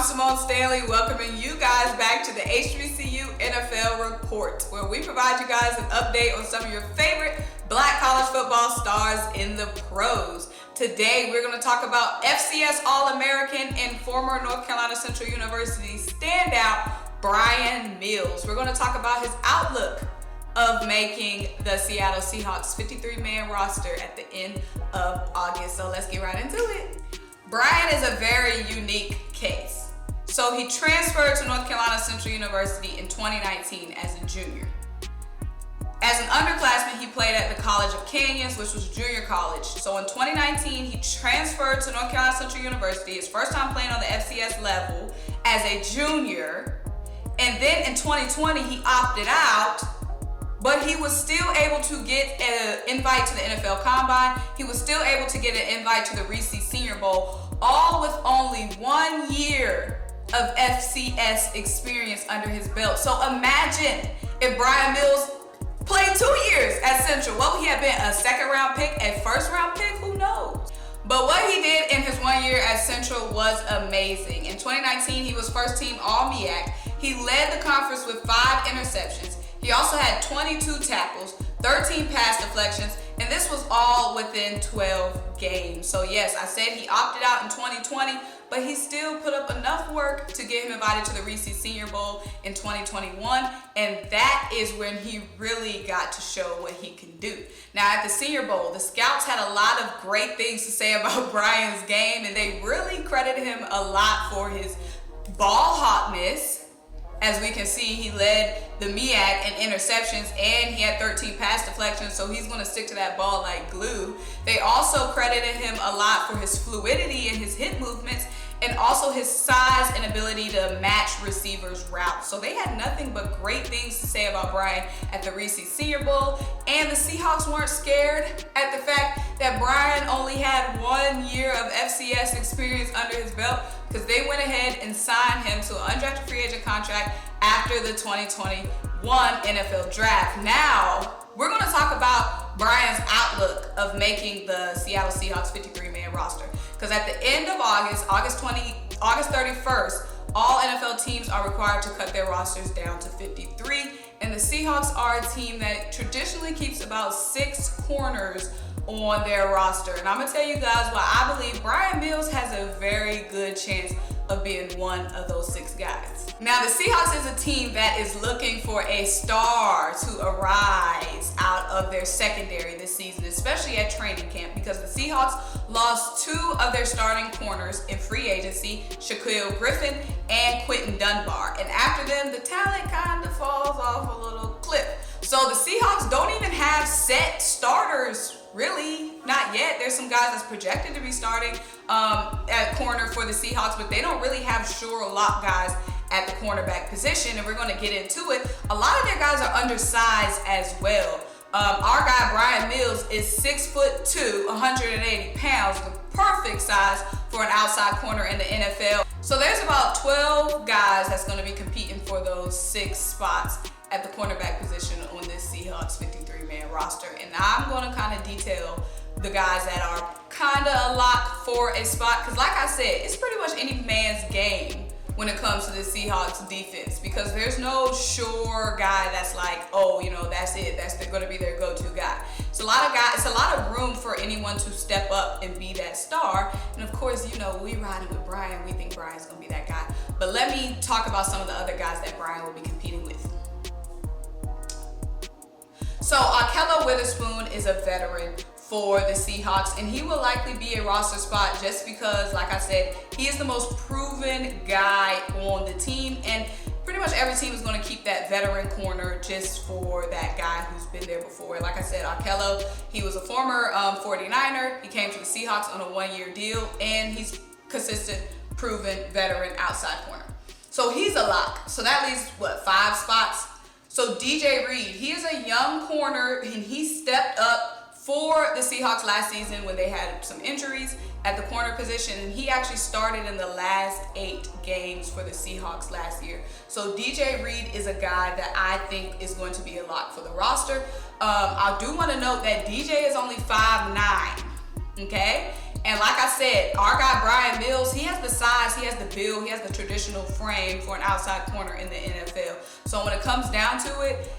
Symone Stanley, welcoming you guys back to the HBCU NFL Report, where we provide you guys an update on some of your favorite Black college football stars in the pros. Today, we're going to talk about FCS All-American and former North Carolina Central University standout, Bryan Mills. We're going to talk about his outlook of making the Seattle Seahawks 53-man roster at the end of August. So let's get right into it. Bryan is a very unique case. So he transferred to North Carolina Central University in 2019 as a junior. As an underclassman, he played at the College of Canyons, which was junior college. So in 2019, he transferred to North Carolina Central University, his first time playing on the FCS level as a junior. And then in 2020, he opted out, but he was still able to get an invite to the NFL Combine. He was still able to get an invite to the Reid Senior Bowl, all with only 1 year of FCS experience under his belt. So imagine if Bryan Mills played 2 years at Central. What would he have been? A second-round pick, a first-round pick? Who knows? But what he did in his 1 year at Central was amazing. In 2019, he was first-team All-MEAC. He led the conference with 5 interceptions. He also had 22 tackles, 13 pass deflections, and this was all within 12 games. So yes, I said he opted out in 2020, but he still put up enough work to get him invited to the Reid Senior Bowl in 2021, and that is when he really got to show what he can do. Now at the Senior Bowl, the scouts had a lot of great things to say about Bryan's game, and they really credited him a lot for his ball hawkness. As we can see, he led the MEAC in interceptions and he had 13 pass deflections, so he's going to stick to that ball like glue. They also credited him a lot for his fluidity and his hip movements, and also his size and ability to match receivers' routes. So they had nothing but great things to say about Bryan at the Reid Senior Bowl, and the Seahawks weren't scared at the fact that Bryan only had 1 year of FCS experience under his belt, because they went ahead and signed him to an undrafted free agent contract after the 2021 NFL Draft. Now, we're going to talk about Bryan's outlook of making the Seattle Seahawks 53-man roster. Because at the end of August 31st, all NFL teams are required to cut their rosters down to 53. And the Seahawks are a team that traditionally keeps about 6 corners on their roster. And I'm going to tell you guys why I believe Bryan Mills has a very good chance of being one of those 6 guys. Now, the Seahawks is a team that is looking for a star to arise out of their secondary this season, especially at training camp, because the Seahawks lost 2 of their starting corners in free agency, Shaquille Griffin and Quentin Dunbar. And after them, the talent kind of falls off a little cliff. So the Seahawks don't even have set starters, really, not yet. There's some guys that's projected to be starting at corner for the Seahawks, but they don't really have sure lock guys at the cornerback position, and we're going to get into it. A lot of their guys are undersized as well. Our guy Bryan Mills is 6'2", 180 pounds, the perfect size for an outside corner in the NFL. So there's about 12 guys that's going to be competing for those 6 spots at the cornerback position on this Seahawks 53-man roster. And I'm going to kind of detail the guys that are kind of a lock for a spot, because like I said, it's pretty much any man's game when it comes to the Seahawks defense, because there's no sure guy that's like, oh, you know, that's it, they're going to be their go-to guy. It's a lot of guys, it's a lot of room for anyone to step up and be that star. And of course, you know, we riding with Bryan, we think Bryan's going to be that guy. But let me talk about some of the other guys that Bryan will be competing with. So Ahkello Witherspoon is a veteran for the Seahawks, and he will likely be a roster spot just because, like I said, he is the most proven guy on the team, and pretty much every team is going to keep that veteran corner just for that guy who's been there before. Like I said, Ahkello, he was a former 49er. He came to the Seahawks on a 1-year deal, and he's consistent, proven veteran outside corner. So he's a lock. So that leaves, 5 spots? So DJ Reid, he is a young corner, and he stepped up for the Seahawks last season when they had some injuries at the corner position, and he actually started in the last 8 games for the Seahawks last year. So DJ Reid is a guy that I think is going to be a lock for the roster. I do want to note that DJ is only 5'9", okay? And like I said, our guy Bryan Mills, he has the size, he he has the build, he has the traditional frame for an outside corner in the NFL. So when it comes down to it,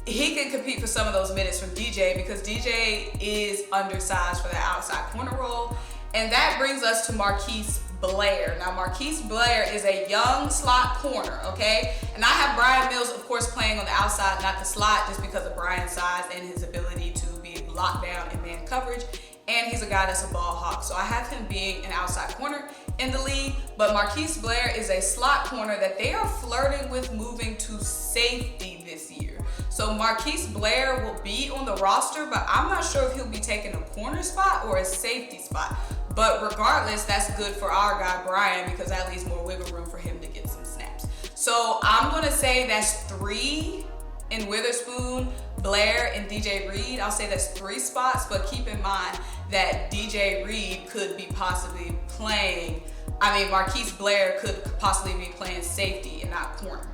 he can compete for some of those minutes from DJ because DJ is undersized for that outside corner role. And that brings us to Marquis Blair. Now, Marquis Blair is a young slot corner, okay? And I have Bryan Mills, of course, playing on the outside, not the slot, just because of Bryan's size and his ability to be locked down in man coverage. And he's a guy that's a ball hawk. So I have him being an outside corner in the league. But Marquis Blair is a slot corner that they are flirting with moving to safety this year. So Marquis Blair will be on the roster, but I'm not sure if he'll be taking a corner spot or a safety spot. But regardless, that's good for our guy Bryan because that leaves more wiggle room for him to get some snaps. So I'm gonna say that's 3 in Witherspoon, Blair, and DJ Reid. I'll say that's 3 spots, but keep in mind that DJ Reid could be possibly playing, Marquis Blair could possibly be playing safety and not corner.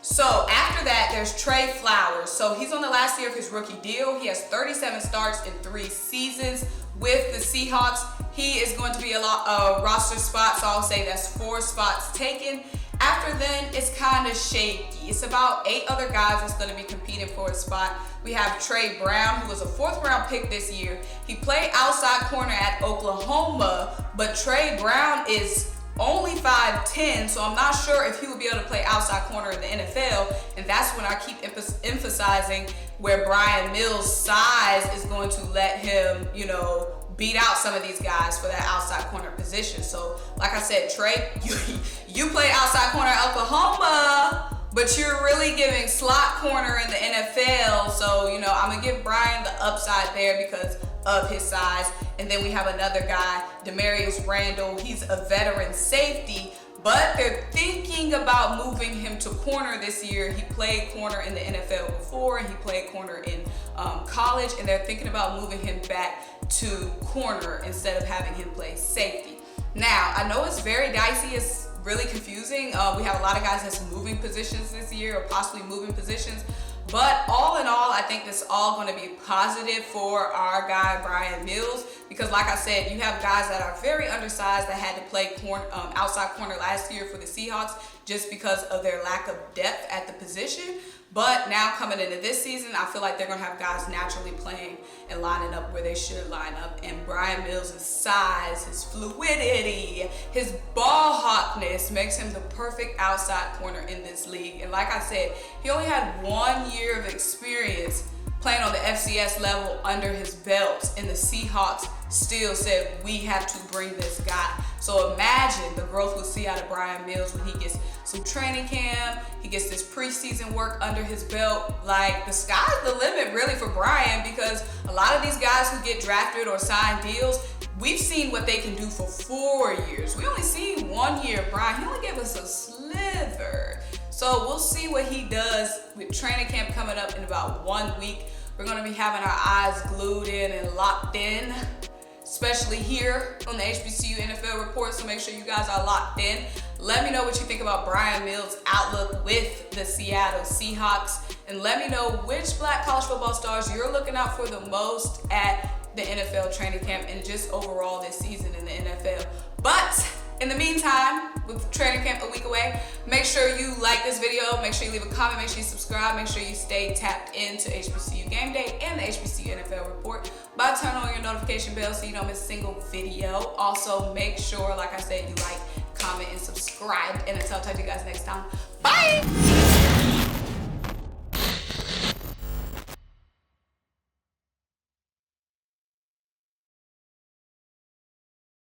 So after that, there's Trey Flowers. So he's on the last year of his rookie deal. He has 37 starts in 3 seasons with the Seahawks. He is going to be a roster spot, so I'll say that's 4 spots taken. After then, it's kind of shaky. It's about 8 other guys that's going to be competing for a spot. We have Trey Brown, who was a 4th round pick this year. He played outside corner at Oklahoma, but Trey Brown is only 5'10", so I'm not sure if he will be able to play outside corner in the NFL, and that's when I keep emphasizing where Bryan Mills' size is going to let him, beat out some of these guys for that outside corner position. So, like I said, Trey, you play outside corner at Oklahoma, but you're really giving slot corner in the NFL, so, I'm gonna give Bryan the upside there because of his size. And then we have another guy, Demarius Randall. He's a veteran safety, but they're thinking about moving him to corner this year. He played corner in the NFL before, and he played corner in college, and they're thinking about moving him back to corner instead of having him play safety. Now, I know it's very dicey. It's really confusing. We have a lot of guys that's moving positions this year or possibly moving positions. But all in all, I think this is all going to be positive for our guy, Bryan Mills, because like I said, you have guys that are very undersized that had to play outside corner last year for the Seahawks just because of their lack of depth at the position. But now coming into this season, I feel like they're going to have guys naturally playing and lining up where they should line up. And Bryan Mills' size, his fluidity, his ball hawkness makes him the perfect outside corner in this league. And like I said, he only had 1 year of experience playing on the FCS level under his belt, and the Seahawks still said, we have to bring this guy. So imagine the growth we'll see out of Bryan Mills when he gets some training camp, he gets this preseason work under his belt. Like, the sky's the limit really for Bryan, because a lot of these guys who get drafted or sign deals, we've seen what they can do for 4 years. We only seen 1 year of Bryan. He only gave us a sliver. So we'll see what he does with training camp coming up in about 1 week. We're going to be having our eyes glued in and locked in, especially here on the HBCU NFL Report, so make sure you guys are locked in. Let me know what you think about Bryan Mills' outlook with the Seattle Seahawks, and let me know which Black college football stars you're looking out for the most at the NFL training camp and just overall this season in the NFL. But in the meantime, with training camp a week away, make sure you like this video, make sure you leave a comment, make sure you subscribe, make sure you stay tapped into HBCU Game Day and the HBCU NFL Report by turning on your notification bell so you don't miss a single video. Also, make sure, like I said, you like, comment, and subscribe. And until I talk to you guys next time, bye!